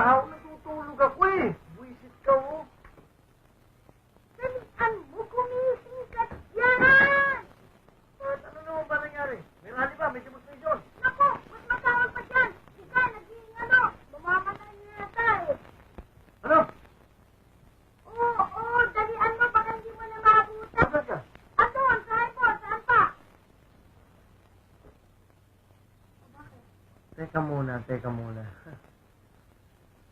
tao, natutulog ako eh. Buisit ka oh. Dalian mo, kumisikat yan! Ano naman ba nangyari? May rally ba? May demonstration? Naku, mas matawag pa dyan! Ika, naging bumamatay niya yata eh. Ano? Oo, dalian mo, baka hindi mo na maabutan. Saan ka? Andun, saan po, saan pa? Teka muna.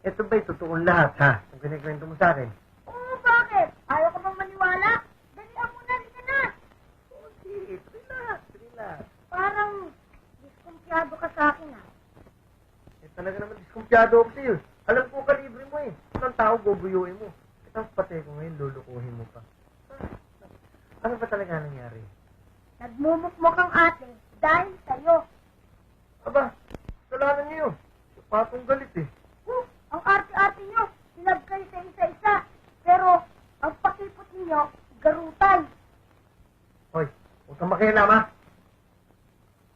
Ito ba'y totoong lahat, ha? Kung kinikwento mo sa akin. Oo, bakit? Ayaw ko bang maniwala? Dalian mo na rin na. Okay, relax. Parang diskumpiyado ka sa akin ah. Talaga naman diskumpiyado ako sa'yo. Alam ko kalibre mo eh. Ang tao bubuyuin mo. Tapos pati ko ngayon, lulukuhin mo pa. Ano ba talaga nangyari? Nagmumukmok ang ate dahil sa'yo. Aba, kasalanan niyo yun. Patong galit eh. Ang arte-arte nyo, sinab kayo sa isa-isa. Pero, ang pakipot ninyo, garutay. Hoy, huwag kang makialam ha.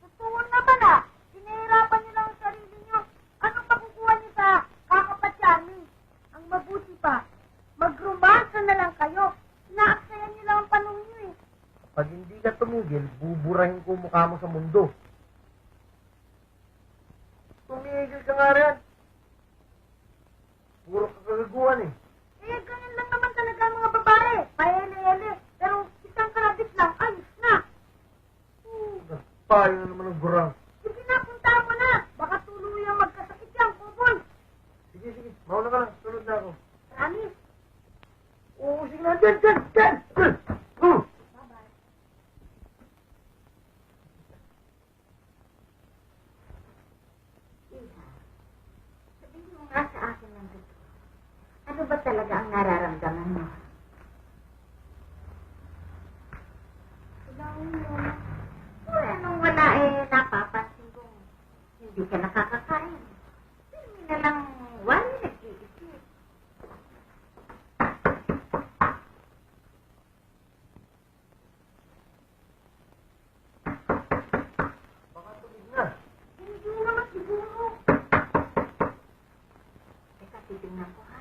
Totoo naman ah. Sinahirapan nyo lang ang sarili nyo. Anong makukuha nyo sa kakapatyami? Ang mabuti pa, magrumansa na lang kayo. Naaksayan nyo lang ang panahon nyo eh. Pag hindi ka tumigil, buburahin ko mukha mo sa mundo. Tumigil ka nga rin. Puro kagagaguhan eh. Eh, ganyan lang naman talaga ang mga babae. Paele-ele. Pero isang karabit lang, ayos na. Payo na naman ang burang. Sige na, puntahan mo na. Baka tuluyang magkasakit yan, kuboy. Sige. Mauna ka lang. Sunod na ako. Promise. Oo, sige na. Dyan. Bye-bye. Iha, sabihin mo nga sa akin ng totoo. Ano ba talaga ang nararamdaman mo? Anong wala napapansin kong hindi ka nakakakain. Hindi na lang wala nag-iisip. Baka tubig na. Hindi naman siguro. Teka, titignan ko ha.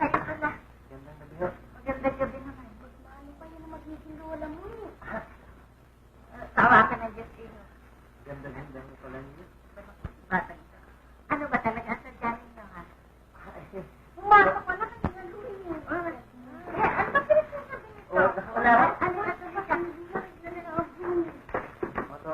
Tayo ka na. Gandang gabi ha. Magandang gabi naman. Ano pa yun ang magiging lola mo eh? Tawa ka na, Justino. Ganda mo pala niyo. Bata ito. Ano ba talaga ang sadya ninyo ha? Pumasok ka na kanina, Louie. Ano ba pinagsasabi nito? Wala. Ano ba talaga? Mato.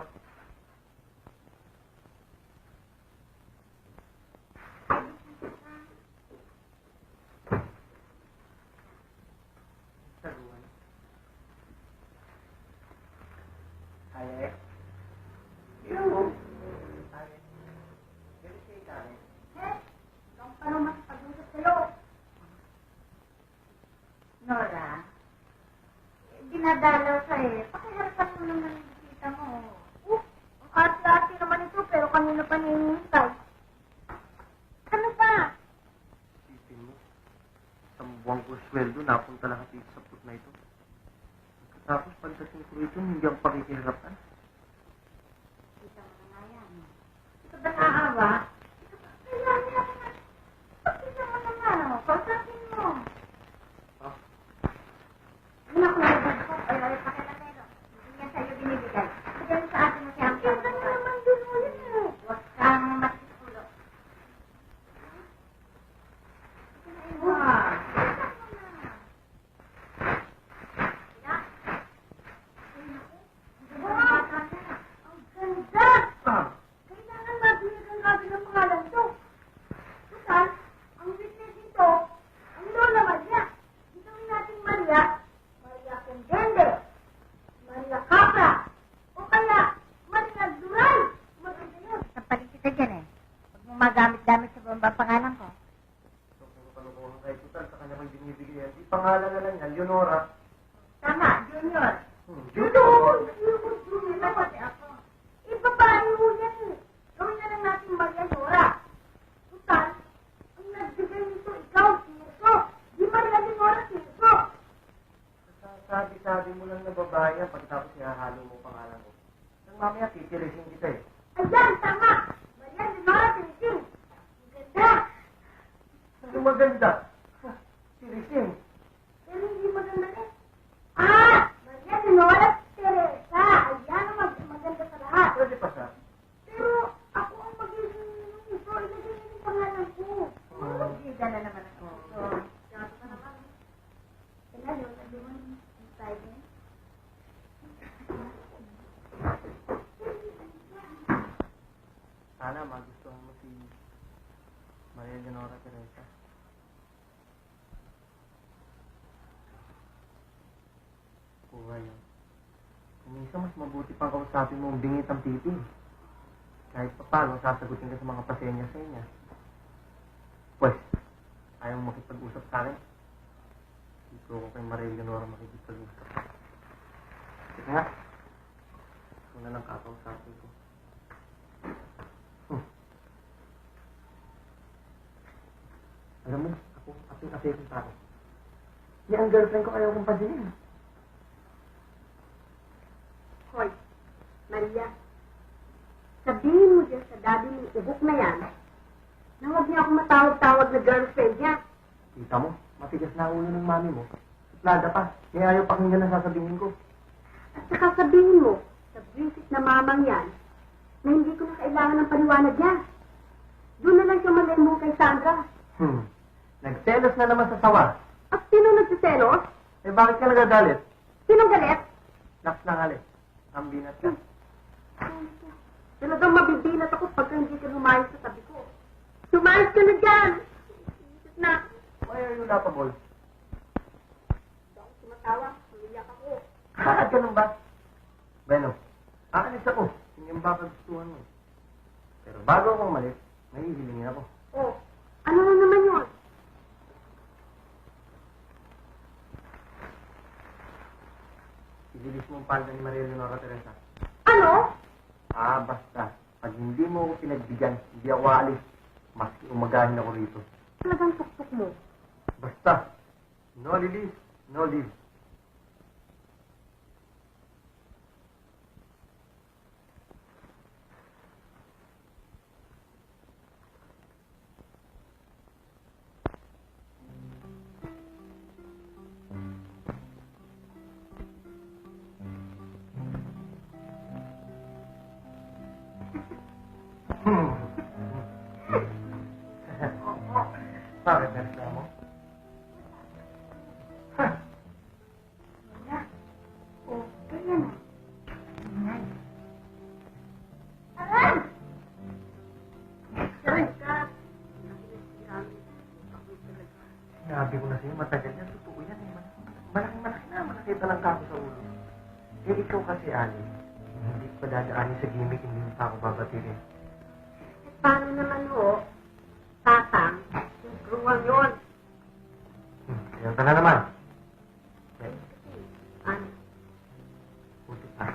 Saluhan. Ale. Yo. Ale. Galit kayo tayo. Kung paano mas pag-usap sa'yo? Nora, dinadalaw ka eh. Pakiharapan mo naman yung bisita mo. Ang arte-arte naman ito, pero kanina pa nihintay. Ano ba? Isipin mo. Isang buwang ko sweldo, napunta lahat dito sa put na ito. Tapos pagdating ko ito, hindi ako pakikihirapan. Kita mo na nga yan. Ito ba naawa? Kailangan na. Pagkita mo naman, kausapin mo. Una ko nalagay ko. Ay, pakilamero. Hindi niya sa'yo binibigay. Bigyan mo sa atin mo siya ang pang. Kita naman din mo yun eh. Huwag kang masikulo. Wow. Ang ganda! Kailangan mabigyan natin ng pangalan to. Total, ang witness nito, ang Lola Maria. Gawin natin Maria, Maria Condende, Maria Capra, o kaya Maria Duran. titirisin kita eh. Ayan, tama! Maria Leonora Teresing. Ang ganda. Ano maganda? Tirisin. Pero hindi maganda rin. Maria Leonora Teresa. Ayan ang maganda sa lahat. Pwede pa siya. Pero ako ang magiging ito. Ilagay niyo yung pangalan ko. Hindi, dala naman ako. So, gato ka naman. Kaya yun, naluman yung side niya. Sana magustuhan mo si Maria Leonora Teresa. Buhay yun. Kumisa mas mabuti pang kausapin mo ang bingit ang pipi. Kahit pa paano, sasagutin ka sa mga pasenya sa inya. Pues, ayaw mo makipag-usap sa akin. Dito ako kay Maria Leonora makikipag-usap. Sige nga. Ito na lang kakausapin ko. Alam mo, ako yung asayang tao. Yan ang girlfriend ko, ayaw kong pansinin. Hoy, Maria, sabihin mo dyan sa daddy mong ubok na yan na huwag niya akong matawag-tawag na girlfriend niya. Kita mo, matigas na ang ulo ng mami mo. Suplada pa, kaya ayaw pakinggan na sasabihin ko. At saka sabihin mo sa visit na mamang yan na hindi ko na kailangan ng paliwanag niya. Doon na lang siya malay mo kay Sandra. Nagselos na naman sa sawa. At sino nagsiselos? Eh bakit ka nagagalit? Sinong galit? Naks na hali. Ang binat ka. Talagang mabibinat ako pagka hindi ka lumayas sa tabi ko. Lumayas ka na dyan! Isip na. Why are you laughable? Hindi ako tumatawa. Umiyak ako. Ganun ba? Bueno, aalis ako. Hindi yung baka gustuhan mo. Pero bago ako umalis, may hihilingin ako. Oh, ano na naman yun? Ibilis mo ang palda ni Maria Leonora Teresa. Ano? Basta. Pag hindi mo ako pinagbigyan, hindi ako aalis. Maski umagahin ako rito. Talagang tuktok mo. Basta. No release, no leave. Bakit nareklamo? Wala. Oh, kaya na. Ayan. Aray! Aray ka. Sinabi ko na sa'yo, matagal yan. Totoo yan eh. Malaki na. Malaki talang kako sa ulo. Eh, ikaw kasi, Ali. Hindi ko dadaanin sa gimmick, hindi mo pa ako babatirin. Paano naman ho? Tatang, yung gruwang yun. Yan ka na naman. Okay. Ano? Buti pa.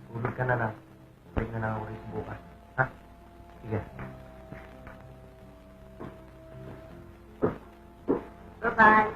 Tulog ka na lang. Balik na lang ako rito bukas. Ha? Sige. Bye-bye.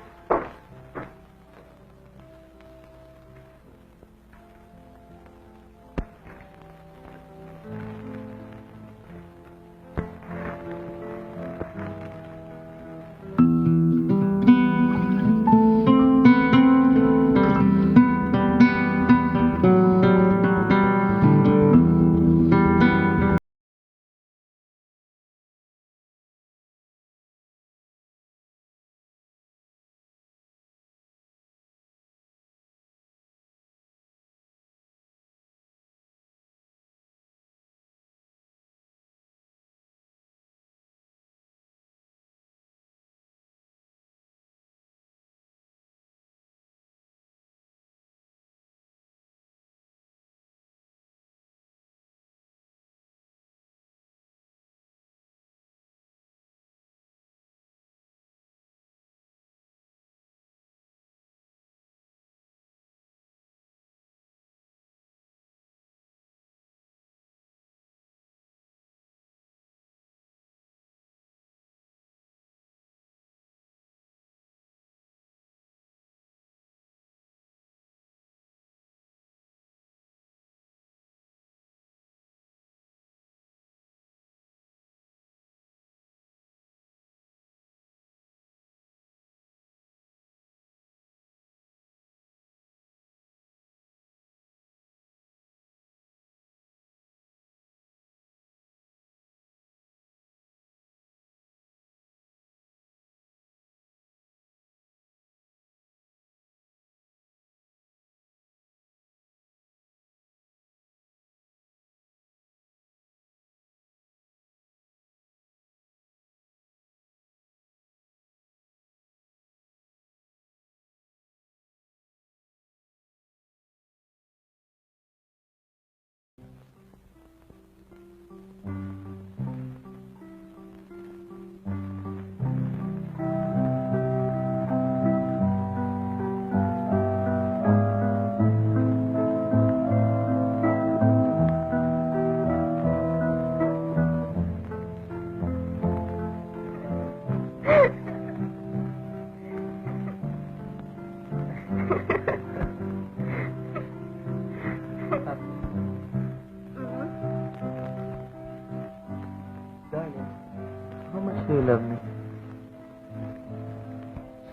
Do you love me?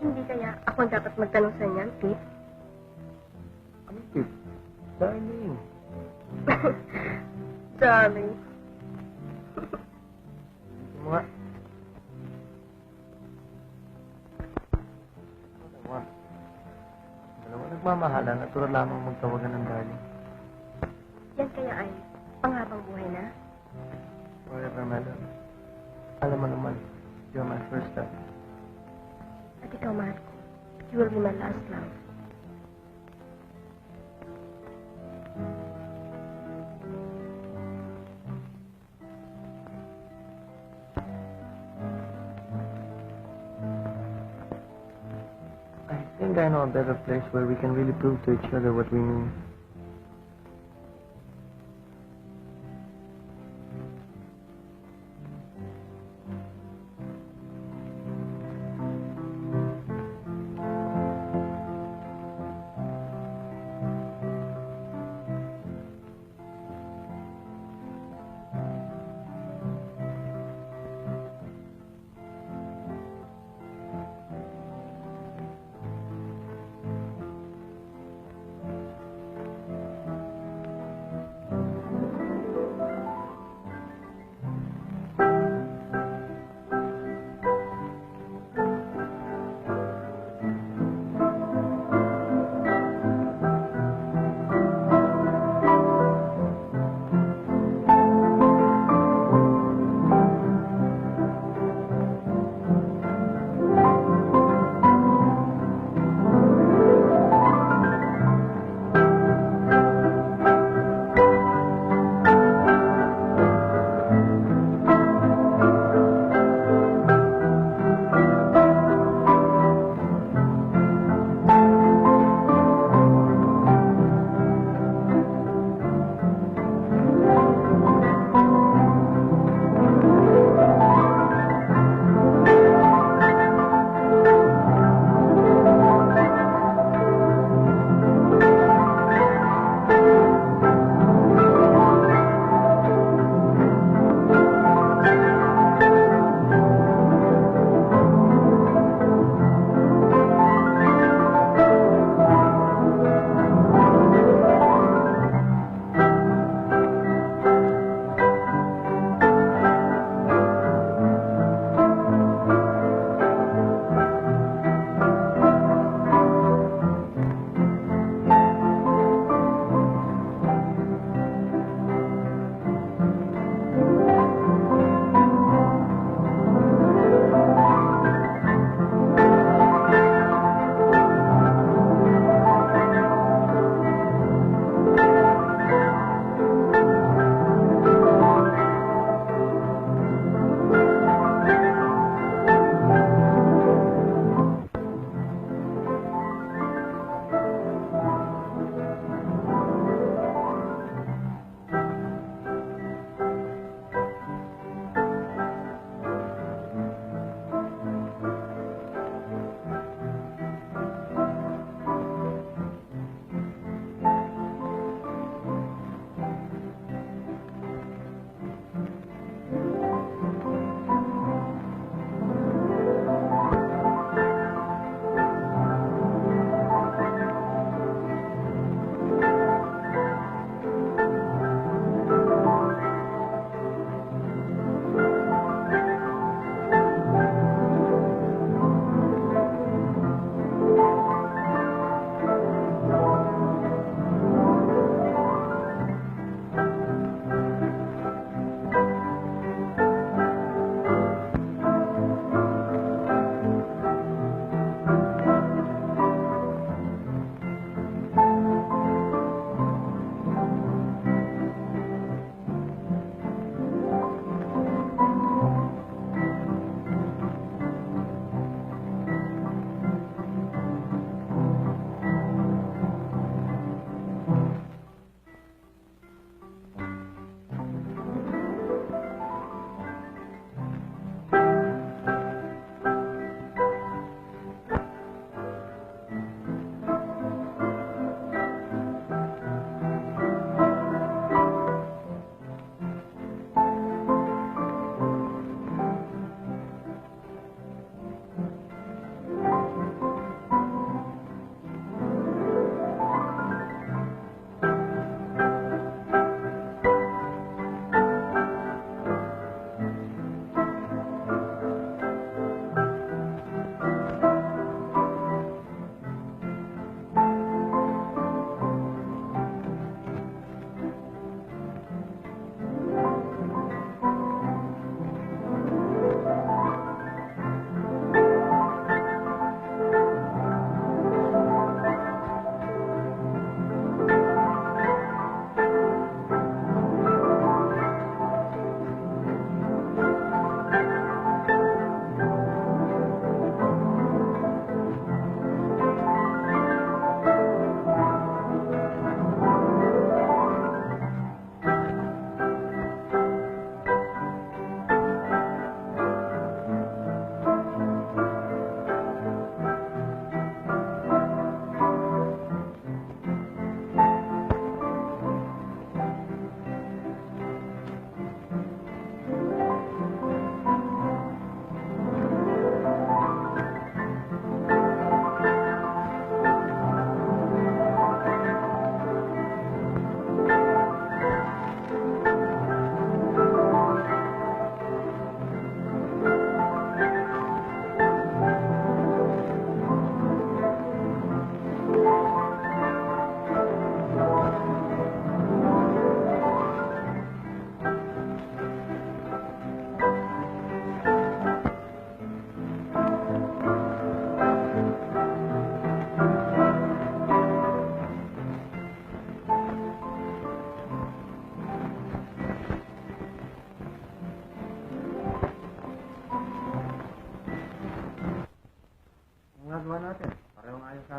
Hindi kaya ako ang dapat magtanong sa niyan, Pete? Ano, Pip? Darling. Darling. Ito mo nga. Ito mo nga. Dalawa nagmamahalan, natural lamang magtawagan ng darling. Yan kaya ay panghabang buhay na? Forever, my love. Alam mo naman, you're my first love. At ikaw, mahal ko. You will be my last love. I think I know a better place where we can really prove to each other what we mean.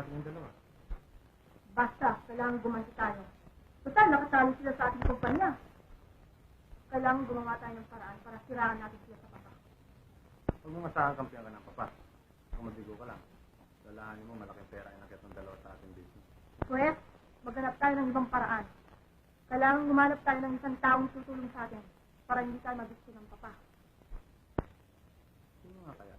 natin yung dalawa. Basta, kailangan gumanti tayo. Basta, nakasali sila sa ating kumpanya. Kailangan gumawa tayo ng paraan para siraan natin sila sa papa. Huwag mo masahang kampiyan ka ng papa. Kung mabigo ka lang. Lalahanin mo, malaking pera yung nakit ng dalawa sa ating business. Pwes, maghanap tayo ng ibang paraan. Kailangan gumanap tayo ng isang taong tutulong sa atin para hindi tayo mabisto ng papa. Sino nga kaya?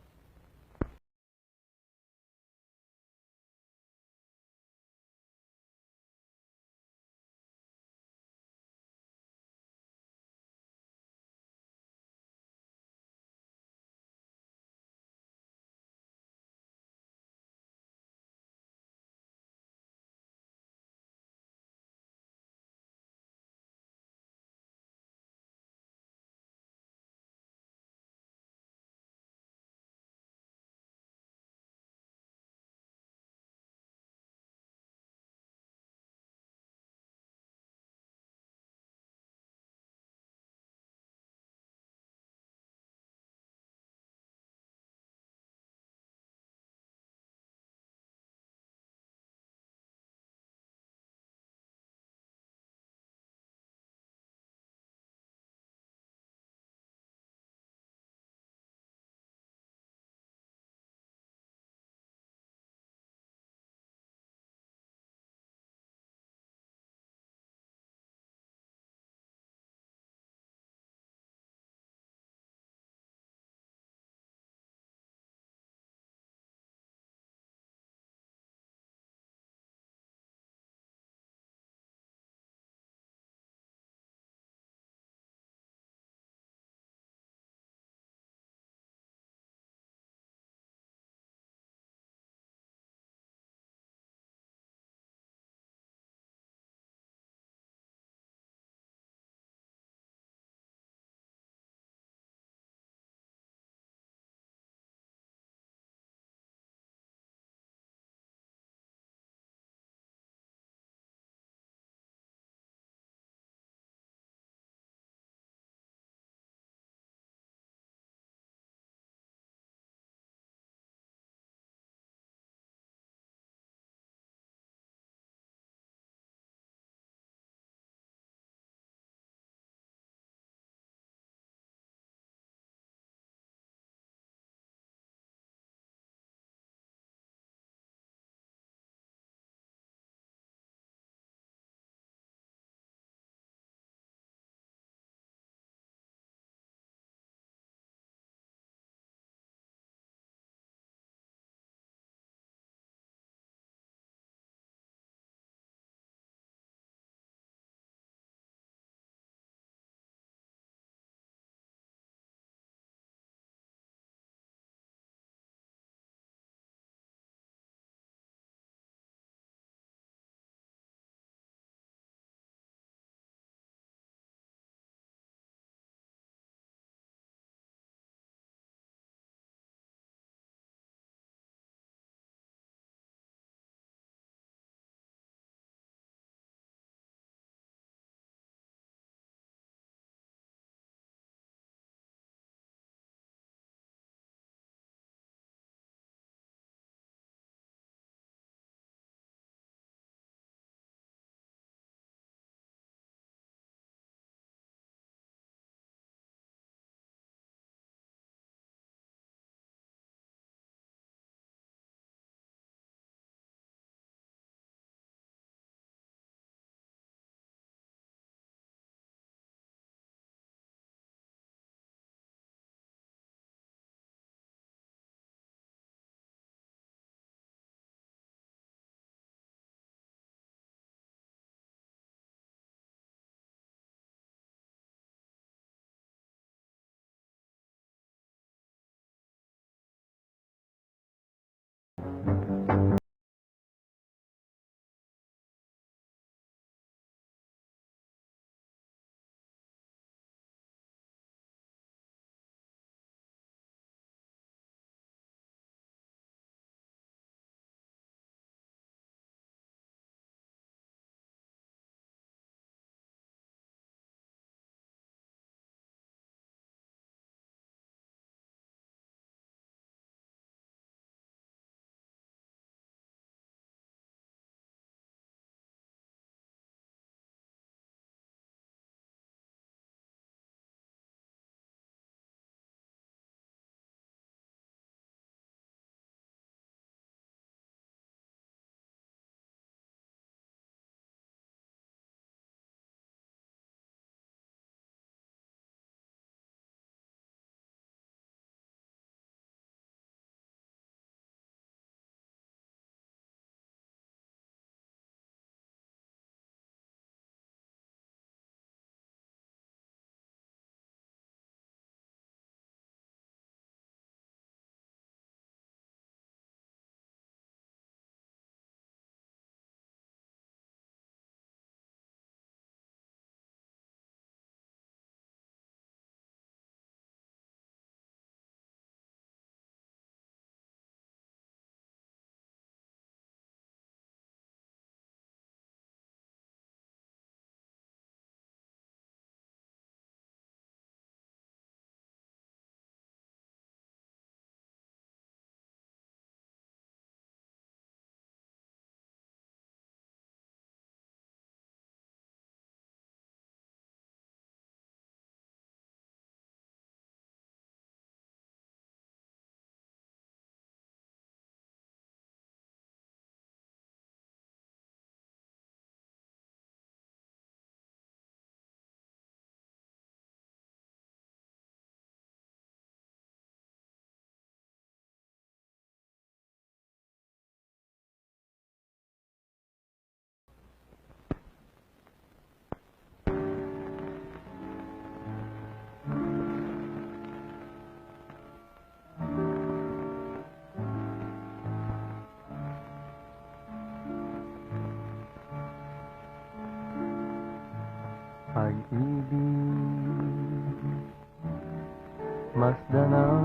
Masdan ang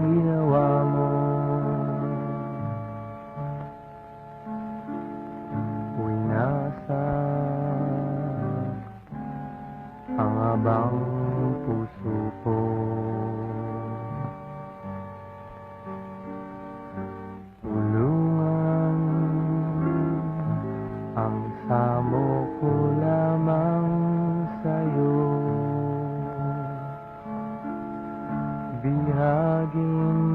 ginawa mo. Winasak ang abang puso ko. Tulungan ang samo ko lamang sa'yo. Bihagin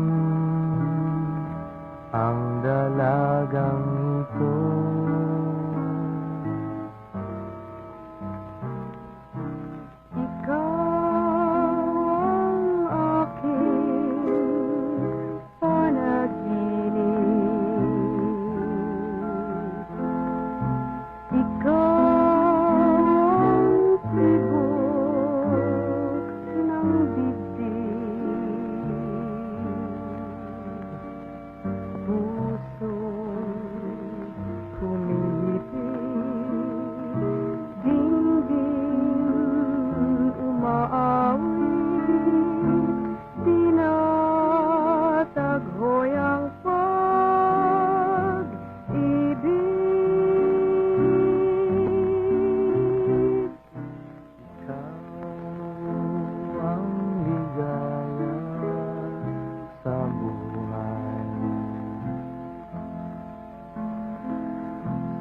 ang dalagang ito.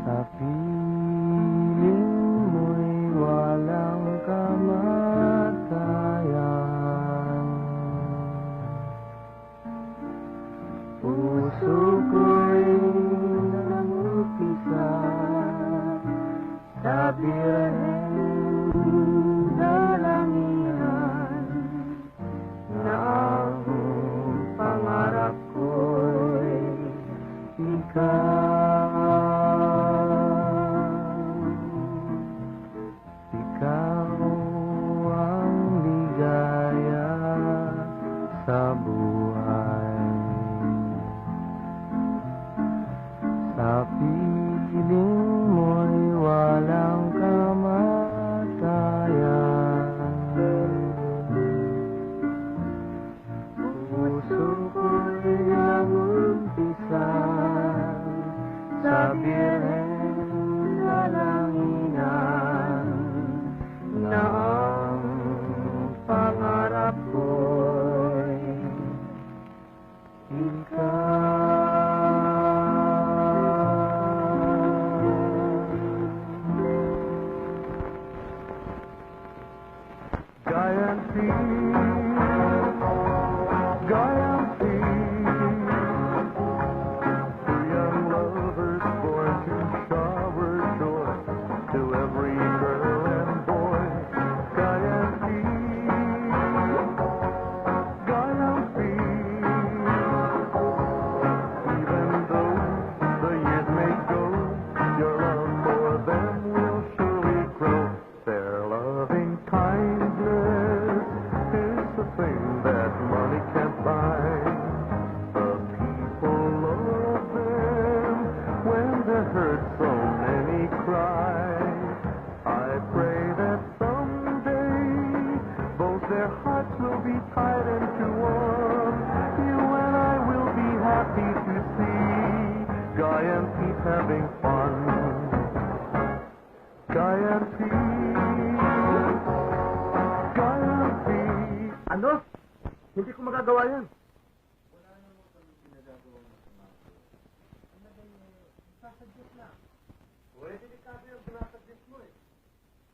Sa piling mo'y walang kamatayan. Puso ko'y nangupisa sa biyaheng dalanginan, na ang pangarap ko'y ikaw. Sa buhay, sa piling mo'y walang kamatayan. Puso ko'y nangumpisa sa biyaheng dalanginan, na ang pangarap ko'y Gayanti, Gayanti, two young lovers born to shower joy to every girl and boy. Gayanti, Gayanti, even though the years may go, your love for them will surely grow. Their loving kindness is the thing that money can't buy. The people love them when they're hurt, so many cry. I pray that someday both their hearts will be tied into one. You and I will be happy to see Guy and Pete having fun. Guy and Pete, Guy and Pete. Ano? Hindi ko magagawa yan. Pwede delikado yung pinasagdit mo eh.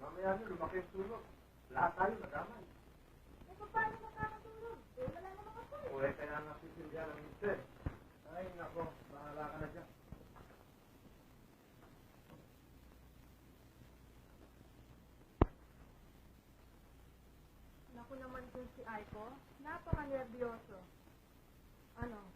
Mamaya nyo, lumaki yung tulog. Lahat tayo nadamay. Eh, paano makakatulog? Eh, wala naman ako eh. Pwede kaya nga sisilya ng mister. Ay, nako, bahala ka na dyan. Naku naman din si Aiko, napaka-nervyoso. Ano,